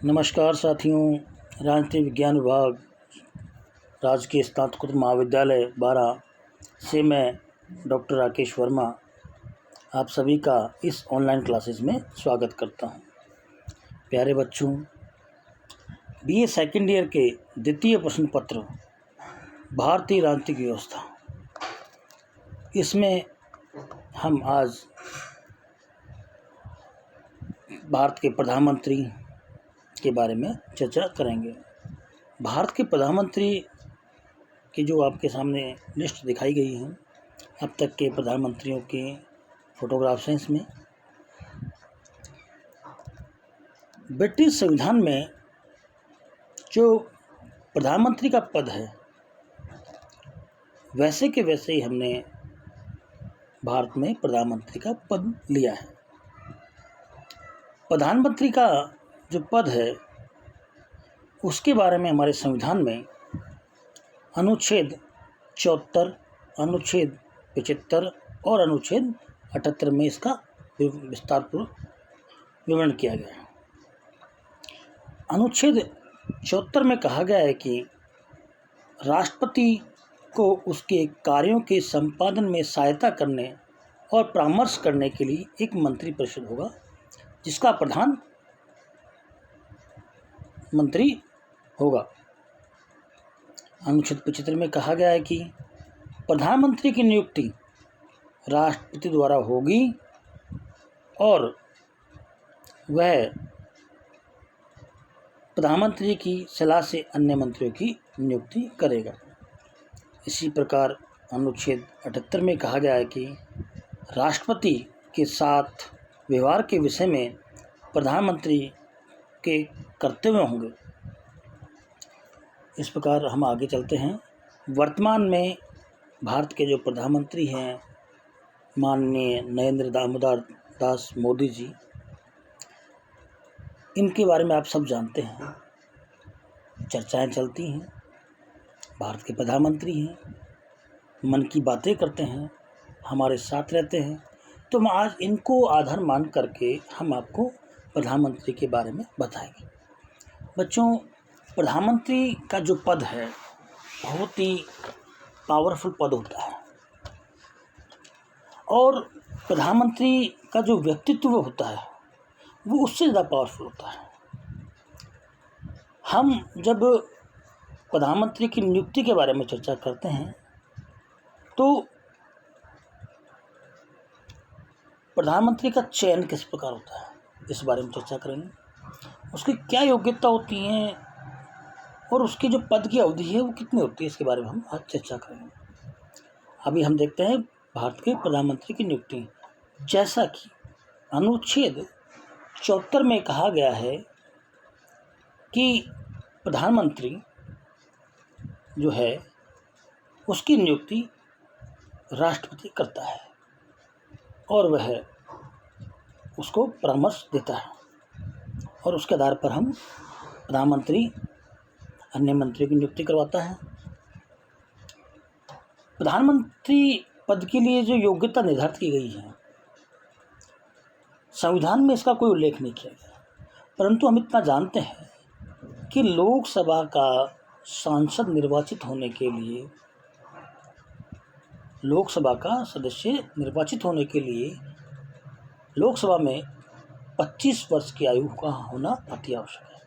नमस्कार साथियों। राजनीति विज्ञान विभाग राजकीय स्नातकोत्तर महाविद्यालय बारा से मैं डॉक्टर राकेश वर्मा आप सभी का इस ऑनलाइन क्लासेस में स्वागत करता हूं। प्यारे बच्चों, बीए सेकेंड ईयर के द्वितीय प्रश्न पत्र भारतीय राजनीतिक व्यवस्था, इसमें हम आज भारत के प्रधानमंत्री के बारे में चर्चा करेंगे। भारत के प्रधानमंत्री की जो आपके सामने लिस्ट दिखाई गई है अब तक के प्रधानमंत्रियों के फोटोग्राफ्स हैं। इसमें ब्रिटिश संविधान में जो प्रधानमंत्री का पद है वैसे के वैसे ही हमने भारत में प्रधानमंत्री का पद लिया है। प्रधानमंत्री का जो पद है उसके बारे में हमारे संविधान में अनुच्छेद 74, अनुच्छेद 75 और अनुच्छेद 78 में इसका विस्तारपूर्वक विवरण किया गया है। अनुच्छेद 74 में कहा गया है कि राष्ट्रपति को उसके कार्यों के संपादन में सहायता करने और परामर्श करने के लिए एक मंत्रिपरिषद होगा जिसका प्रधान मंत्री होगा। अनुच्छेद 75 में कहा गया है कि प्रधानमंत्री की नियुक्ति राष्ट्रपति द्वारा होगी और वह प्रधानमंत्री की सलाह से अन्य मंत्रियों की नियुक्ति करेगा। इसी प्रकार अनुच्छेद 78 में कहा गया है कि राष्ट्रपति के साथ व्यवहार के विषय में प्रधानमंत्री के कर्तव्य होंगे। इस प्रकार हम आगे चलते हैं। वर्तमान में भारत के जो प्रधानमंत्री हैं माननीय नरेंद्र दामोदर दास मोदी जी, इनके बारे में आप सब जानते हैं, चर्चाएं चलती हैं। भारत के प्रधानमंत्री हैं, मन की बातें करते हैं, हमारे साथ रहते हैं। तो हम आज इनको आधार मान करके हम आपको प्रधानमंत्री के बारे में बताएंगे। बच्चों, प्रधानमंत्री का जो पद है बहुत ही पावरफुल पद होता है और प्रधानमंत्री का जो व्यक्तित्व होता है वो उससे ज़्यादा पावरफुल होता है। हम जब प्रधानमंत्री की नियुक्ति के बारे में चर्चा करते हैं तो प्रधानमंत्री का चयन किस प्रकार होता है इस बारे में चर्चा करेंगे। उसकी क्या योग्यता होती है और उसकी जो पद की अवधि है वो कितनी होती है, इसके बारे में हम आज चर्चा करेंगे। अभी हम देखते हैं भारत के प्रधानमंत्री की नियुक्ति। जैसा कि अनुच्छेद 74 में कहा गया है कि प्रधानमंत्री जो है उसकी नियुक्ति राष्ट्रपति करता है और वह उसको परामर्श देता है और उसके आधार पर हम प्रधानमंत्री अन्य मंत्रियों की नियुक्ति करवाता है। प्रधानमंत्री पद के लिए जो योग्यता निर्धारित की गई है संविधान में इसका कोई उल्लेख नहीं किया गया, परंतु हम इतना जानते हैं कि लोकसभा का सांसद निर्वाचित होने के लिए, लोकसभा का सदस्य निर्वाचित होने के लिए लोकसभा में 25 वर्ष की आयु का होना अति आवश्यक है,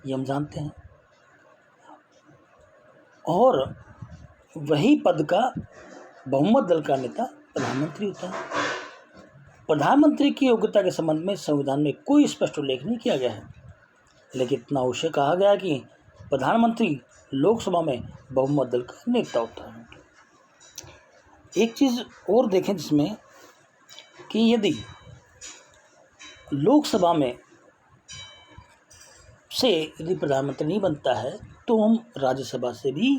ये हम जानते हैं। और वही पद का बहुमत दल का नेता प्रधानमंत्री होता है। प्रधानमंत्री की योग्यता के संबंध में संविधान में कोई स्पष्ट उल्लेख नहीं किया गया है, लेकिन इतना अवश्य कहा गया कि प्रधानमंत्री लोकसभा में बहुमत दल का नेता होता है। एक चीज़ और देखें जिसमें कि यदि लोकसभा में से यदि प्रधानमंत्री नहीं बनता है तो हम राज्यसभा से भी,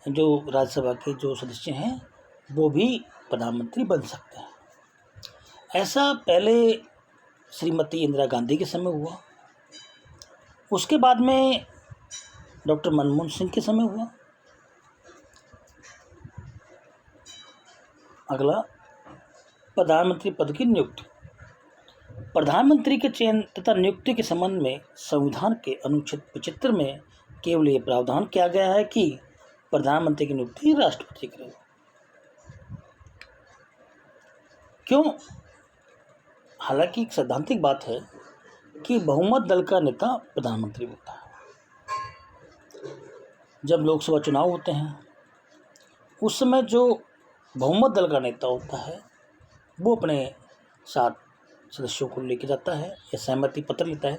जो राज्यसभा के जो सदस्य हैं वो भी प्रधानमंत्री बन सकते हैं। ऐसा पहले श्रीमती इंदिरा गांधी के समय हुआ, उसके बाद में डॉक्टर मनमोहन सिंह के समय हुआ। अगला, प्रधानमंत्री पद की नियुक्ति। प्रधानमंत्री के चयन तथा नियुक्ति के संबंध में संविधान के अनुच्छेद 75 में केवल ये प्रावधान किया गया है कि प्रधानमंत्री की नियुक्ति राष्ट्रपति करेगा। क्यों? हालांकि एक सैद्धांतिक बात है कि बहुमत दल का नेता प्रधानमंत्री होता है। जब लोकसभा चुनाव होते हैं उस समय जो बहुमत दल का नेता होता है वो अपने साथ सदस्यों को लेके जाता है या सहमति पत्र लेता है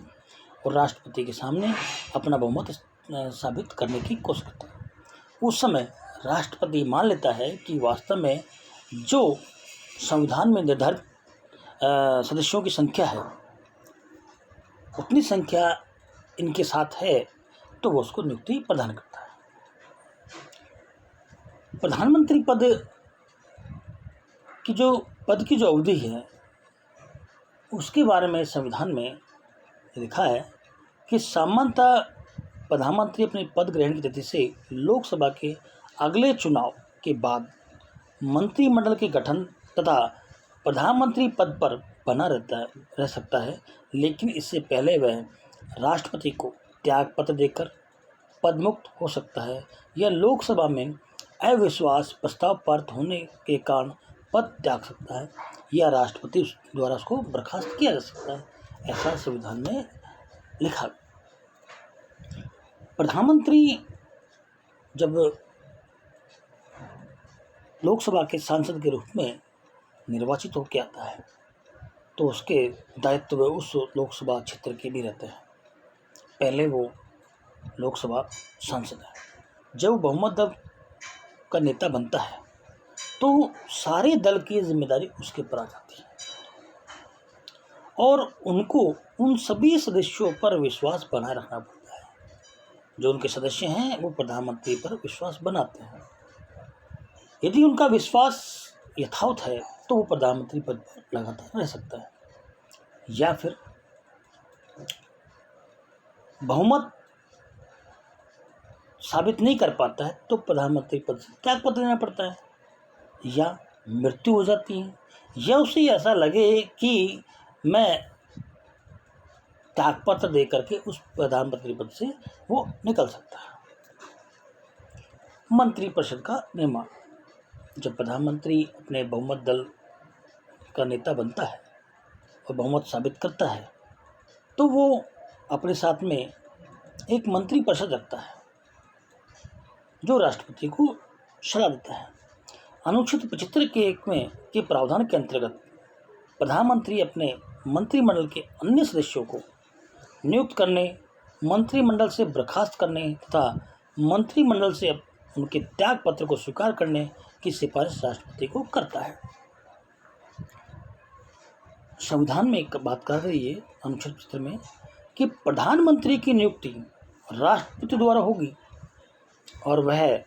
और राष्ट्रपति के सामने अपना बहुमत साबित करने की कोशिश करता है। उस समय राष्ट्रपति मान लेता है कि वास्तव में जो संविधान में निर्धारित सदस्यों की संख्या है उतनी संख्या इनके साथ है, तो वो उसको नियुक्ति प्रदान करता है। प्रधानमंत्री पद की जो अवधि है उसके बारे में संविधान में लिखा है कि सामान्यतः प्रधानमंत्री अपने पद ग्रहण की तिथि से लोकसभा के अगले चुनाव के बाद मंत्रिमंडल के गठन तथा प्रधानमंत्री पद पर बना रह सकता है, लेकिन इससे पहले वह राष्ट्रपति को त्यागपत्र देकर पदमुक्त हो सकता है या लोकसभा में अविश्वास प्रस्ताव पारित होने के कारण पद त्याग सकता है या राष्ट्रपति द्वारा उसको बर्खास्त किया जा सकता है। ऐसा संविधान में लिखा। प्रधानमंत्री जब लोकसभा के सांसद के रूप में निर्वाचित होकर आता है तो उसके दायित्व उस लोकसभा क्षेत्र के भी रहते हैं। पहले वो लोकसभा सांसद है। जब बहुमत दल का नेता बनता है तो सारे दल की जिम्मेदारी उसके ऊपर आ जाती है और उनको उन सभी सदस्यों पर विश्वास बनाए रखना पड़ता है। जो उनके सदस्य हैं वो प्रधानमंत्री पर विश्वास बनाते हैं। यदि उनका विश्वास यथावत है तो वो प्रधानमंत्री पद पर लगातार रह सकता है, या फिर बहुमत साबित नहीं कर पाता है तो प्रधानमंत्री पद से त्यागपत्र देना पड़ता है, या मृत्यु हो जाती है, या उसे ऐसा लगे कि मैं त्यागपत्र दे करके उस प्रधानमंत्री पद से वो निकल सकता है। मंत्रिपरिषद का निर्माण। जब प्रधानमंत्री अपने बहुमत दल का नेता बनता है और बहुमत साबित करता है तो वो अपने साथ में एक मंत्रिपरिषद रखता है जो राष्ट्रपति को सलाह देता है। अनुच्छेद 75 के प्रावधान के अंतर्गत प्रधानमंत्री अपने मंत्रिमंडल के अन्य सदस्यों को नियुक्त करने, मंत्रिमंडल से बर्खास्त करने तथा मंत्रिमंडल से उनके त्याग पत्र को स्वीकार करने की सिफारिश राष्ट्रपति को करता है। संविधान में एक बात कह रही है अनुच्छेद 75 में कि प्रधानमंत्री की नियुक्ति राष्ट्रपति द्वारा होगी और वह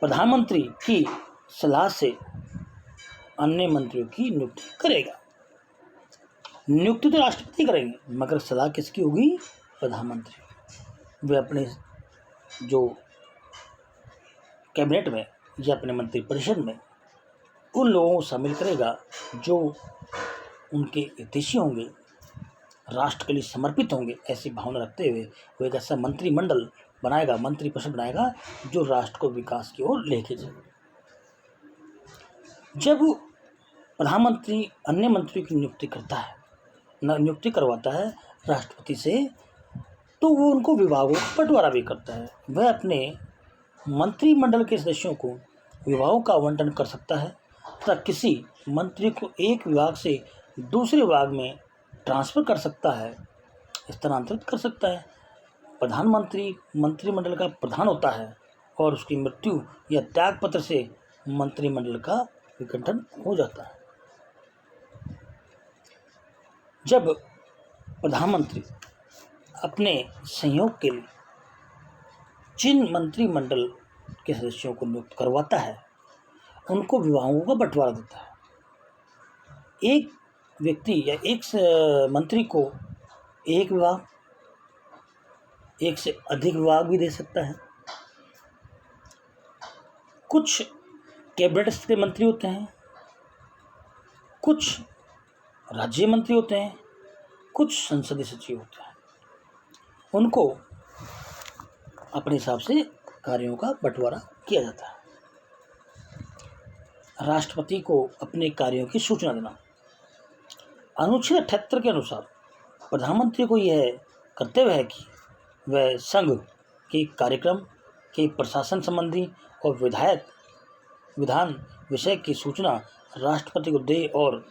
प्रधानमंत्री की सलाह से अन्य मंत्रियों की नियुक्ति करेगा। नियुक्ति तो राष्ट्रपति करेंगे मगर सलाह किसकी होगी? प्रधानमंत्री। वे अपने जो कैबिनेट में या अपने मंत्रिपरिषद में उन लोगों को शामिल करेगा जो उनके हितैषी होंगे, राष्ट्र के लिए समर्पित होंगे, ऐसी भावना रखते हुए वो एक ऐसा मंत्रिमंडल बनाएगा, मंत्रिपरिषद बनाएगा जो राष्ट्र को विकास की ओर लेके जाए। जब प्रधानमंत्री अन्य मंत्रियों की नियुक्ति करवाता है राष्ट्रपति से, तो वो उनको विभागों का बंटवारा भी करता है। वह अपने मंत्रिमंडल के सदस्यों को विभागों का आवंटन कर सकता है तथा किसी मंत्री को एक विभाग से दूसरे विभाग में ट्रांसफ़र कर सकता है, स्थानांतरित कर सकता है। प्रधानमंत्री मंत्रिमंडल का प्रधान होता है और उसकी मृत्यु या त्यागपत्र से मंत्रिमंडल का विघटन हो जाता है। जब प्रधानमंत्री अपने सहयोग के लिए जिन मंत्रिमंडल के सदस्यों को नियुक्त करवाता है उनको विभागों का बंटवारा देता है। एक व्यक्ति या एक मंत्री को एक विभाग, एक से अधिक विभाग भी दे सकता है। कुछ कैबिनेट के मंत्री होते हैं, कुछ राज्य मंत्री होते हैं, कुछ संसदीय सचिव होते हैं। उनको अपने हिसाब से कार्यों का बंटवारा किया जाता है। राष्ट्रपति को अपने कार्यों की सूचना देना। अनुच्छेद 78 के अनुसार प्रधानमंत्री को यह कर्तव्य है कि वह संघ के कार्यक्रम के प्रशासन संबंधी और विधान विषय की सूचना राष्ट्रपति को दे, और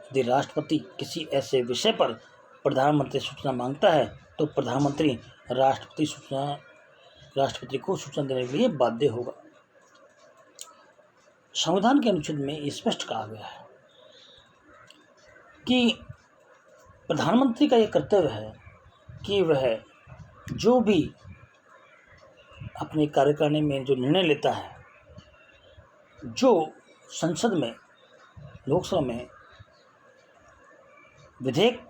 यदि राष्ट्रपति किसी ऐसे विषय पर प्रधानमंत्री सूचना मांगता है तो प्रधानमंत्री राष्ट्रपति को सूचना देने के लिए बाध्य होगा। संविधान के अनुच्छेद में स्पष्ट कहा गया है कि प्रधानमंत्री का यह कर्तव्य है कि वह जो भी अपने कार्यकारिणी में जो निर्णय लेता है, जो संसद में, लोकसभा में विधेयक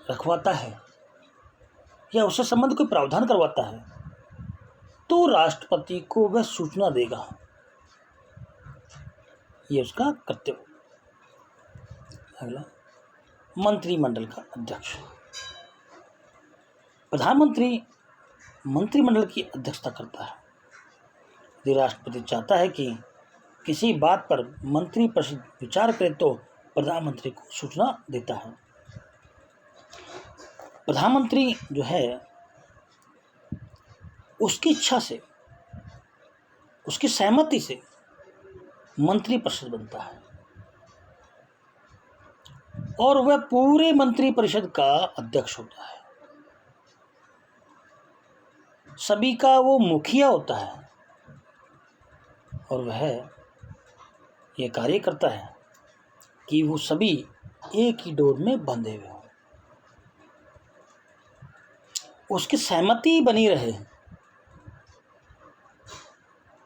रखवाता है या उससे संबंधित कोई प्रावधान करवाता है, तो राष्ट्रपति को वह सूचना देगा। ये उसका कर्तव्य। अगला, मंत्रिमंडल का अध्यक्ष। प्रधानमंत्री मंत्रिमंडल की अध्यक्षता करता है। यदि राष्ट्रपति चाहता है कि किसी बात पर मंत्रिपरिषद विचार करे तो प्रधानमंत्री को सूचना देता है। प्रधानमंत्री जो है उसकी इच्छा से, उसकी सहमति से मंत्रिपरिषद बनता है और वह पूरे मंत्रिपरिषद का अध्यक्ष होता है। सभी का वो मुखिया होता है और वह ये कार्य करता है कि वो सभी एक ही डोर में बंधे हुए हों, उसकी सहमति बनी रहे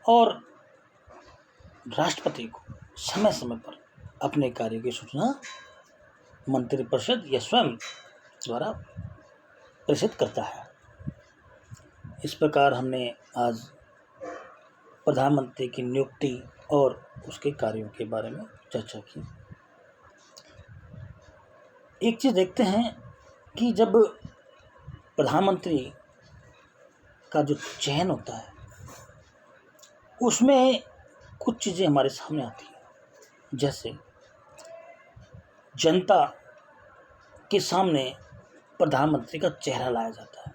और राष्ट्रपति को समय समय पर अपने कार्य की सूचना मंत्रिपरिषद या स्वयं द्वारा प्रेषित करता है। इस प्रकार हमने आज प्रधानमंत्री की नियुक्ति और उसके कार्यों के बारे में चर्चा की। एक चीज़ देखते हैं कि जब प्रधानमंत्री का जो चयन होता है उसमें कुछ चीज़ें हमारे सामने आती हैं। जैसे जनता के सामने प्रधानमंत्री का चेहरा लाया जाता है।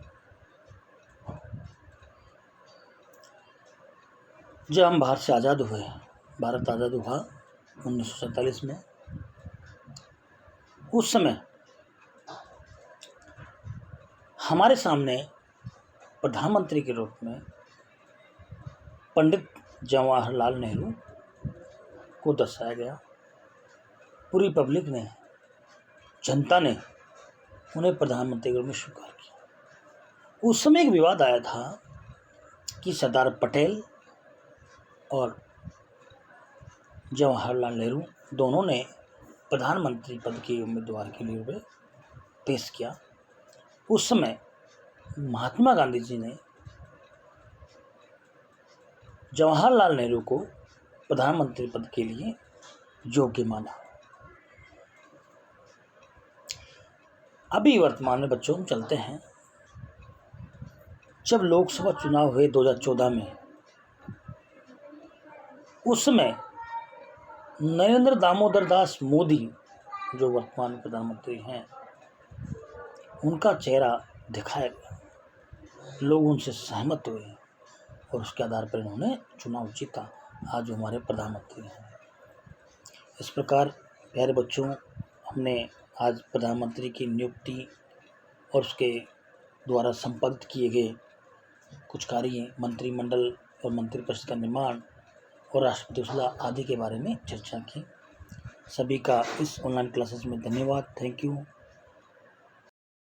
जब हम भारत से आज़ाद हुए, भारत आज़ाद हुआ 1947 में, उस समय हमारे सामने प्रधानमंत्री के रूप में पंडित जवाहरलाल नेहरू को दर्शाया गया। पूरी पब्लिक ने, जनता ने उन्हें प्रधानमंत्री के रूप में स्वीकार किया। उस समय एक विवाद आया था कि सरदार पटेल और जवाहरलाल नेहरू दोनों ने प्रधानमंत्री पद के उम्मीदवार के लिए पेश किया। उस समय महात्मा गांधी जी ने जवाहरलाल नेहरू को प्रधानमंत्री पद के लिए योग्य माना। अभी वर्तमान में बच्चों हम चलते हैं, जब लोकसभा चुनाव हुए 2014 में, उस समय नरेंद्र दामोदर दास मोदी जो वर्तमान प्रधानमंत्री हैं, उनका चेहरा दिखाया गया। लोग उनसे सहमत हुए और उसके आधार पर उन्होंने चुनाव जीता। आज हमारे प्रधानमंत्री हैं। इस प्रकार प्यारे बच्चों, हमने आज प्रधानमंत्री की नियुक्ति और उसके द्वारा संपादित किए गए कुछ कार्य, मंत्रिमंडल और मंत्रिपरिषद का निर्माण और राष्ट्रपति सुलह आदि के बारे में चर्चा की। सभी का इस ऑनलाइन क्लासेस में धन्यवाद। Thank you.